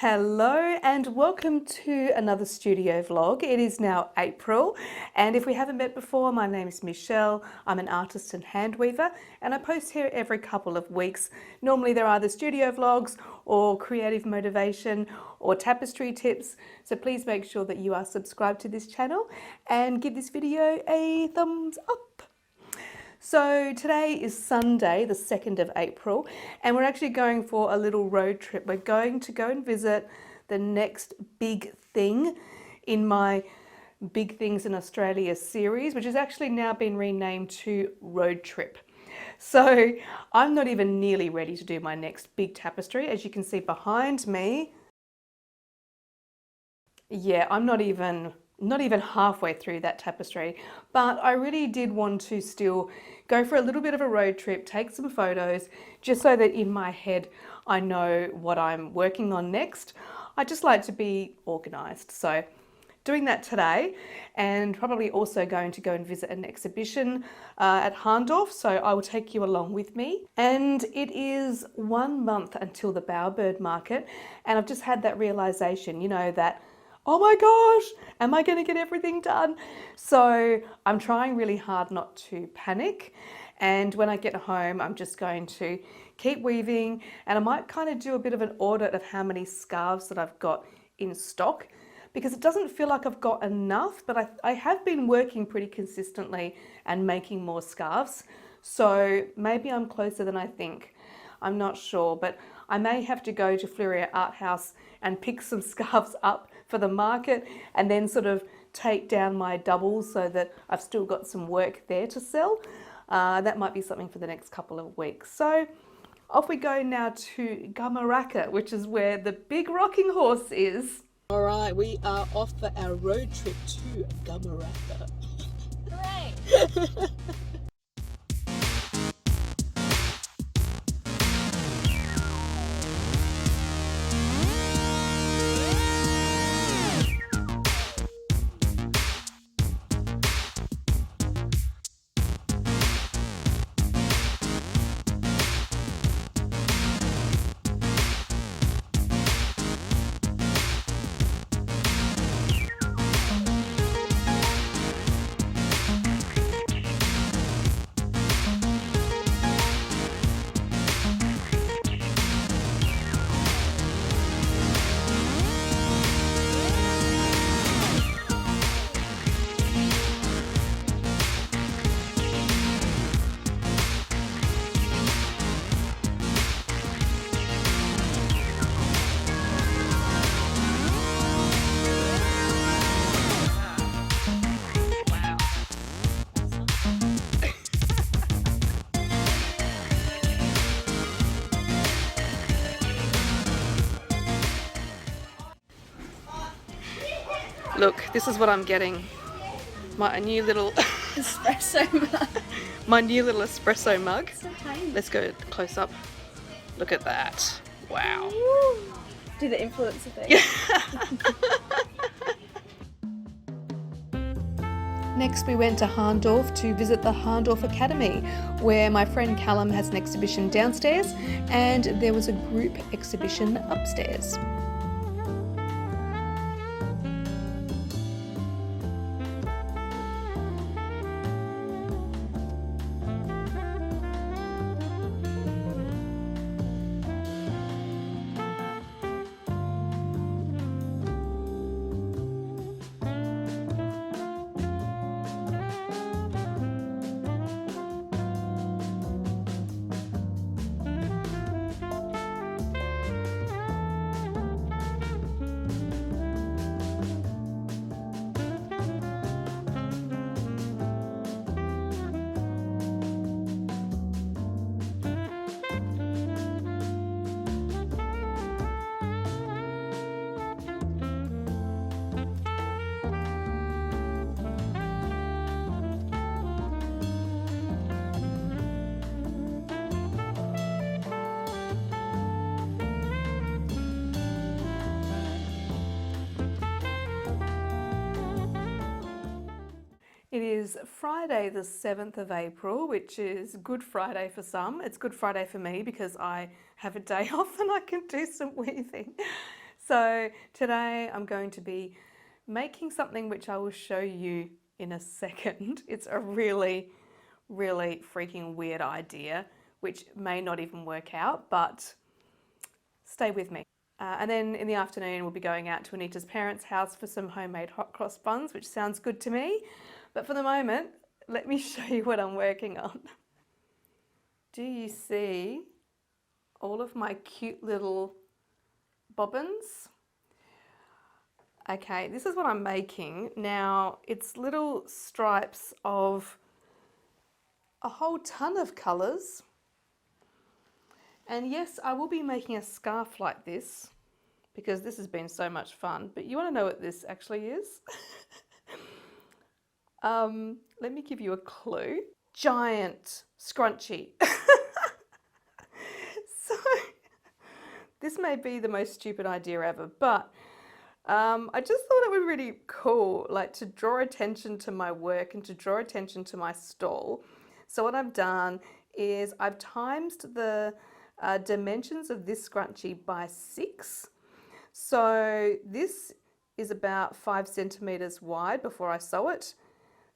Hello and welcome to another studio vlog. It is now April, and if we haven't met before, my name is Michelle. I'm an artist and hand weaver, and I post here every couple of weeks. Normally they're either studio vlogs or creative motivation or tapestry tips, so please make sure that you are subscribed to this channel and give this video a thumbs up. So today is Sunday, the 2nd of April, and we're actually going for a little road trip. We're going to go and visit the next big thing in my Big Things in Australia series, which has actually now been renamed to Road Trip. So I'm not even nearly ready to do my next big tapestry. As you can see behind me, yeah, I'm not even halfway through that tapestry, but I really did want to still go for a little bit of a road trip, take some photos, just so that in my head I know what I'm working on next. I just like to be organised, so doing that today, and probably also going to go and visit an exhibition at Harndorf, so I will take you along with me. And it is 1 month until the Bowerbird market, and I've just had that realisation, you know, that oh my gosh, am I going to get everything done? So I'm trying really hard not to panic. And when I get home, I'm just going to keep weaving, and I might kind of do a bit of an audit of how many scarves that I've got in stock, because it doesn't feel like I've got enough, but I have been working pretty consistently and making more scarves. So maybe I'm closer than I think. I'm not sure, but I may have to go to Fleurier Art House and pick some scarves up for the market and then sort of take down my doubles so that I've still got some work there to sell. That might be something for the next couple of weeks. So off we go now to Gamaraka, which is where the big rocking horse is. All right, we are off for our road trip to Gamaraka. Hooray! Look, this is what I'm getting. My new little Espresso mug. my new little espresso mug. So tiny. Let's go close up. Look at that. Wow. Woo. Do the influencer thing. Next we went to Harndorf to visit the Harndorf Academy, where my friend Callum has an exhibition downstairs and there was a group exhibition upstairs. It is Friday the 7th of April, which is Good Friday for some. It's Good Friday for me because I have a day off and I can do some weaving. So today I'm going to be making something which I will show you in a second. It's a really, really freaking weird idea, which may not even work out, but stay with me. And then in the afternoon, we'll be going out to Anita's parents' house for some homemade hot cross buns, which sounds good to me. But for the moment, let me show you what I'm working on. Do you see all of my cute little bobbins? Okay, this is what I'm making. Now, it's little stripes of a whole ton of colours. And yes, I will be making a scarf like this because this has been so much fun. But you want to know what this actually is? Let me give you a clue. Giant scrunchie. So, this may be the most stupid idea ever, but I just thought it would be really cool, like to draw attention to my work and to draw attention to my stall. So what I've done is I've times the dimensions of this scrunchie by 6. So this is about 5 centimeters wide before I sew it.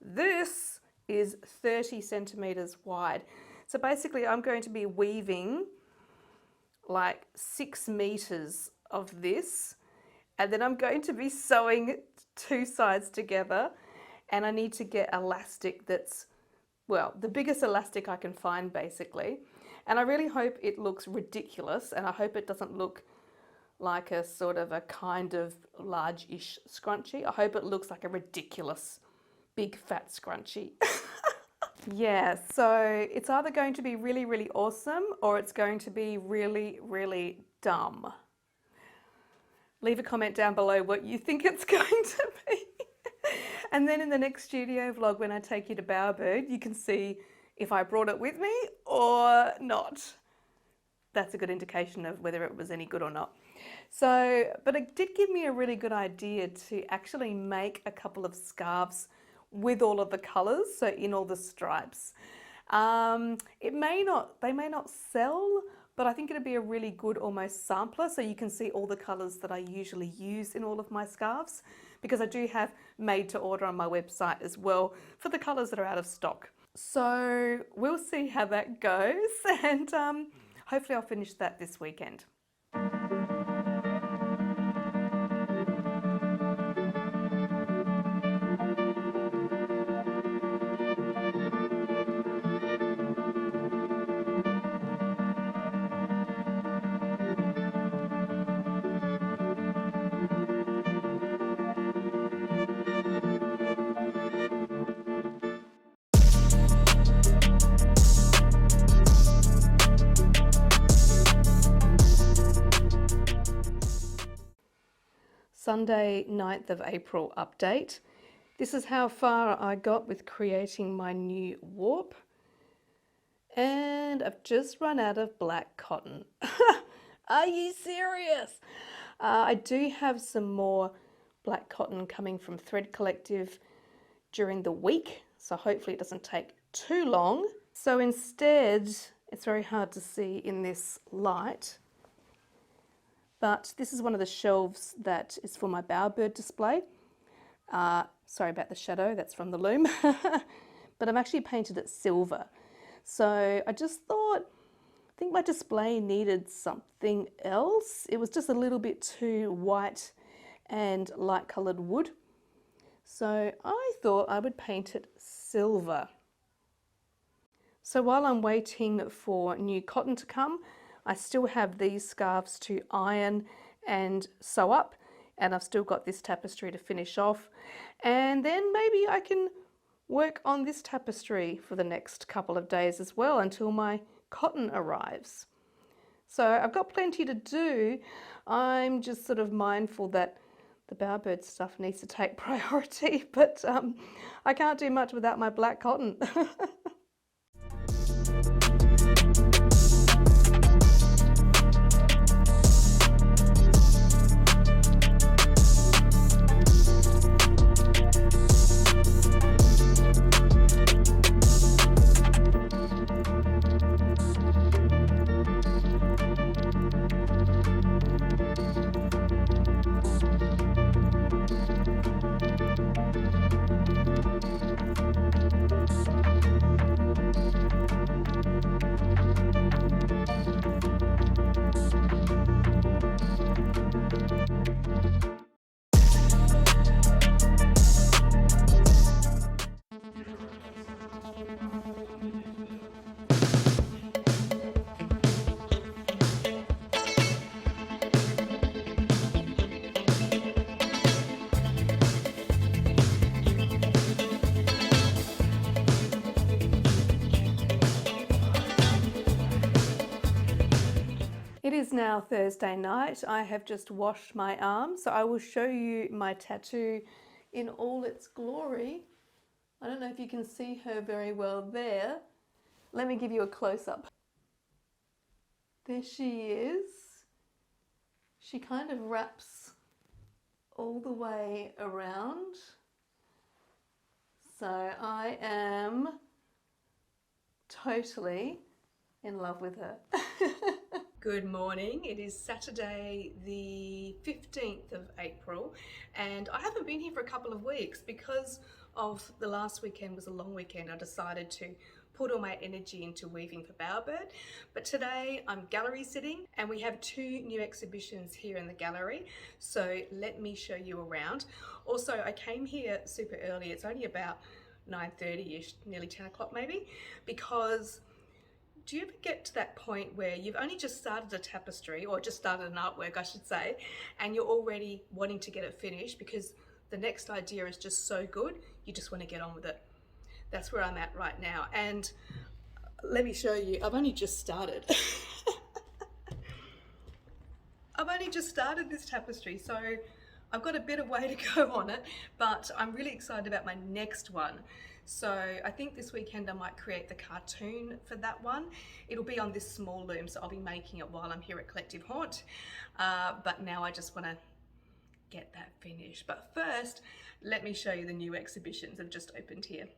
This is 30 centimeters wide. So basically I'm going to be weaving like 6 meters of this, and then I'm going to be sewing 2 sides together, and I need to get elastic that's, well, the biggest elastic I can find basically. And I really hope it looks ridiculous, and I hope it doesn't look like a sort of a kind of large-ish scrunchie. I hope it looks like a ridiculous big fat scrunchie. Yeah, so it's either going to be really, really awesome or it's going to be really, really dumb. Leave a comment down below what you think it's going to be. And then in the next studio vlog, when I take you to Bowerbird, you can see if I brought it with me or not. That's a good indication of whether it was any good or not. So, but it did give me a really good idea to actually make a couple of scarves with all of the colours, so in all the stripes. They may not sell, but I think it'd be a really good almost sampler, so you can see all the colours that I usually use in all of my scarves, because I do have made to order on my website as well for the colours that are out of stock. So we'll see how that goes, and hopefully I'll finish that this weekend. Sunday, 9th of April update. This is how far I got with creating my new warp. And I've just run out of black cotton. Are you serious? I do have some more black cotton coming from Thread Collective during the week, so hopefully it doesn't take too long. So instead, it's very hard to see in this light, but this is one of the shelves that is for my bowerbird display. Sorry about the shadow, that's from the loom. But I've actually painted it silver. So I just thought, I think my display needed something else. It was just a little bit too white and light coloured wood. So I thought I would paint it silver. So while I'm waiting for new cotton to come, I still have these scarves to iron and sew up, and I've still got this tapestry to finish off, and then maybe I can work on this tapestry for the next couple of days as well until my cotton arrives. So I've got plenty to do. I'm just sort of mindful that the bowerbird stuff needs to take priority, but I can't do much without my black cotton. now Thursday night. I have just washed my arm, so I will show you my tattoo in all its glory. I don't know if you can see her very well there. Let me give you a close-up. There she is. She kind of wraps all the way around. So I am totally in love with her. Good morning. It is Saturday the 15th of April and I haven't been here for a couple of weeks because of the last weekend was a long weekend. I decided to put all my energy into weaving for Bowerbird, but today I'm gallery sitting and we have 2 new exhibitions here in the gallery, so let me show you around. Also, I came here super early. It's only about 9:30ish, nearly 10 o'clock maybe, because do you ever get to that point where you've only just started a tapestry, or just started an artwork I should say, and you're already wanting to get it finished because the next idea is just so good, you just want to get on with it? That's where I'm at right now, and let me show you. I've only just started. I've only just started this tapestry, so I've got a bit of way to go on it, but I'm really excited about my next one. So I think this weekend I might create the cartoon for that one. It'll be on this small loom, so I'll be making it while I'm here at Collective Haunt. But now I just want to get that finished. But first, let me show you the new exhibitions that have just opened here.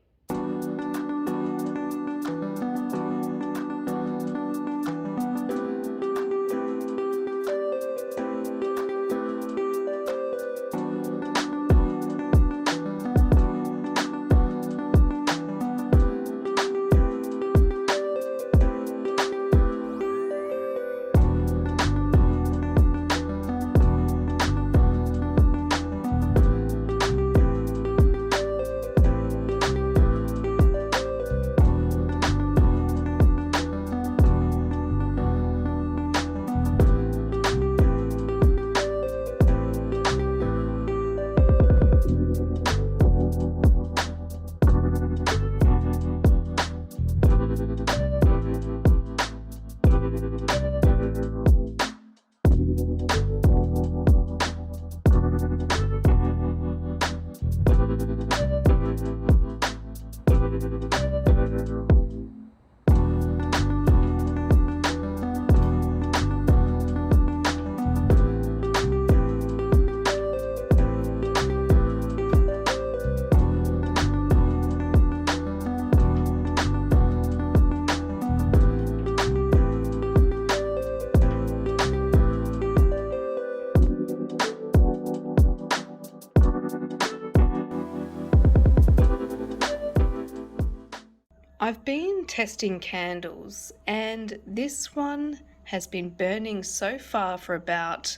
I've been testing candles and this one has been burning so far for about,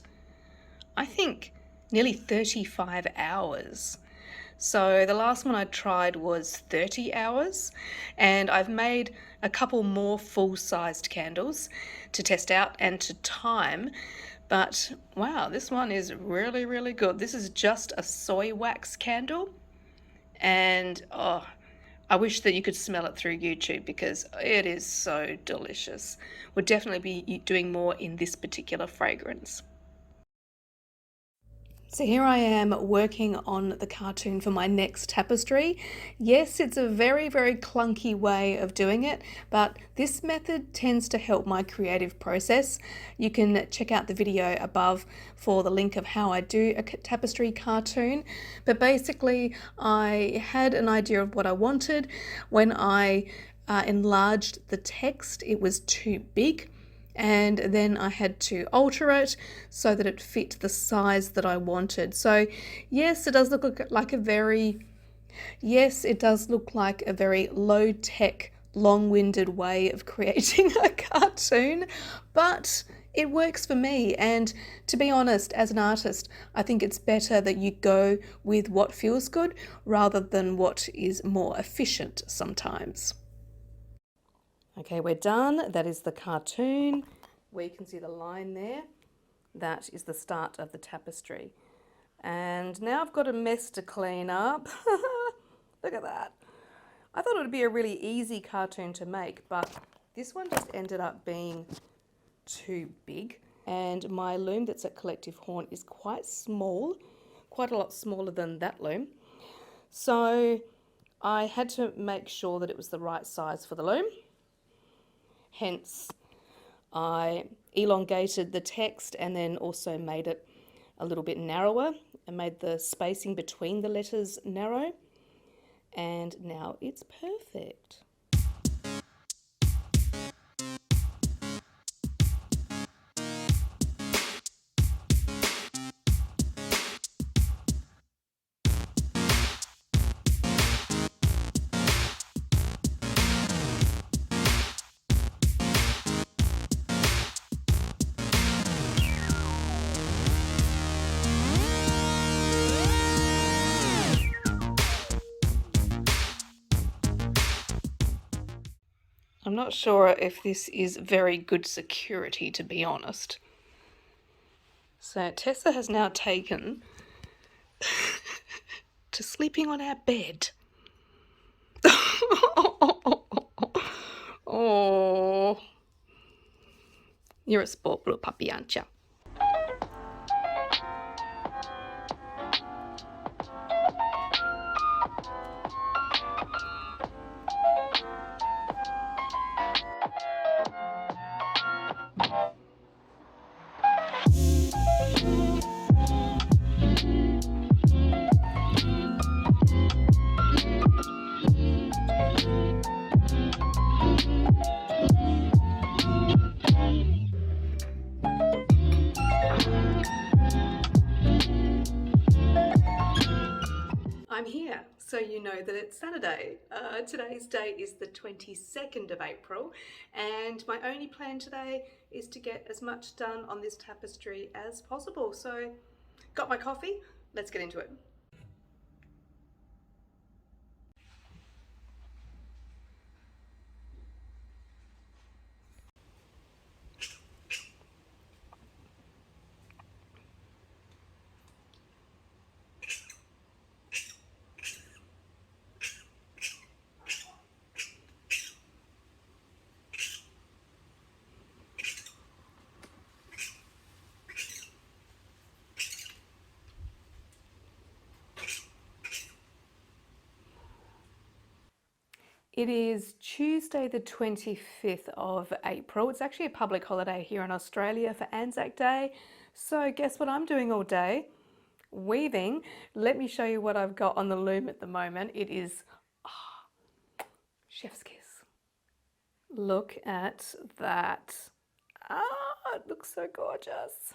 I think, nearly 35 hours. So the last one I tried was 30 hours and I've made a couple more full-sized candles to test out and to time. But wow, this one is really, really good. This is just a soy wax candle and oh, I wish that you could smell it through YouTube because it is so delicious. We'll definitely be doing more in this particular fragrance. So here I am working on the cartoon for my next tapestry. Yes, it's a very, very clunky way of doing it, but this method tends to help my creative process. You can check out the video above for the link of how I do a tapestry cartoon. But basically, I had an idea of what I wanted. When I enlarged the text, it was too big. And then I had to alter it so that it fit the size that I wanted. So yes, it does look like a very, low-tech, long-winded way of creating a cartoon, but it works for me. And to be honest, as an artist, I think it's better that you go with what feels good rather than what is more efficient sometimes. Okay, we're done. That is the cartoon. Where you can see the line there. That is the start of the tapestry. And now I've got a mess to clean up. Look at that. I thought it would be a really easy cartoon to make, but this one just ended up being too big. and my loom that's at Collective Horn is quite small, quite a lot smaller than that loom. So I had to make sure that it was the right size for the loom. Hence, I elongated the text and then also made it a little bit narrower and made the spacing between the letters narrow. And now it's perfect. I'm not sure if this is very good security, to be honest. So Tessa has now taken to sleeping on our bed. Oh, you're a sport little puppy, aren't you? I'm here, so you know that it's Saturday. Today's date is the 22nd of April, and my only plan today is to get as much done on this tapestry as possible. So, got my coffee, let's get into it. It is Tuesday the 25th of April. It's actually a public holiday here in Australia for Anzac Day. So guess what I'm doing all day? Weaving. Let me show you what I've got on the loom at the moment. It is chef's kiss. Look at that. It looks so gorgeous.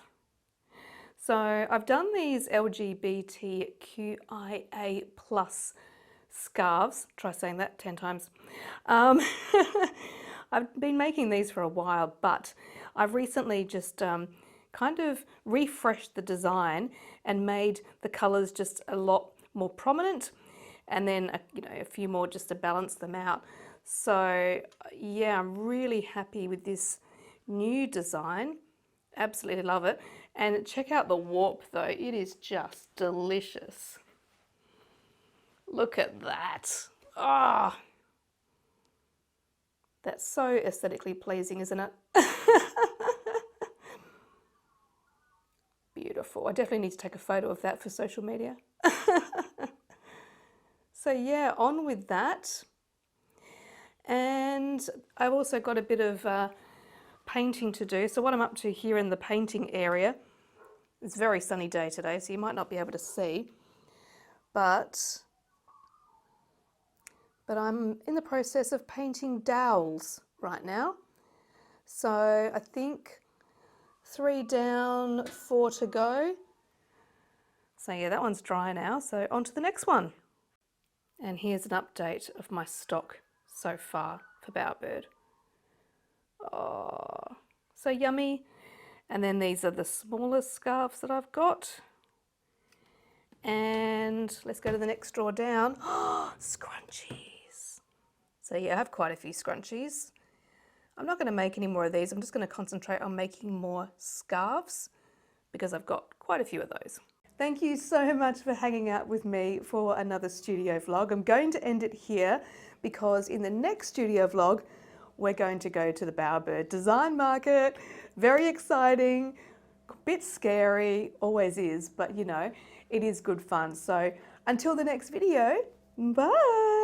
So I've done these LGBTQIA plus scarves. Try saying that 10 times. I've been making these for a while, but I've recently just kind of refreshed the design and made the colours just a lot more prominent, and then a few more just to balance them out. So yeah, I'm really happy with this new design. Absolutely love it. And check out the warp though, it is just delicious. Look at that. Ah, that's so aesthetically pleasing, isn't it? Beautiful. I definitely need to take a photo of that for social media. So yeah, on with that. And I've also got a bit of painting to do. So what I'm up to here in the painting area, it's a very sunny day today, so you might not be able to see, but I'm in the process of painting dowels right now. So I think 3 down, 4 to go. So yeah, that one's dry now. So on to the next one. And here's an update of my stock so far for Bowerbird. Oh, so yummy. And then these are the smallest scarves that I've got. And let's go to the next drawer down. Oh, scrunchies. So yeah, I have quite a few scrunchies. I'm not going to make any more of these. I'm just going to concentrate on making more scarves because I've got quite a few of those. Thank you so much for hanging out with me for another studio vlog. I'm going to end it here because in the next studio vlog, we're going to go to the Bowerbird Design Market. Very exciting, a bit scary, always is, but you know, it is good fun. So until the next video, bye.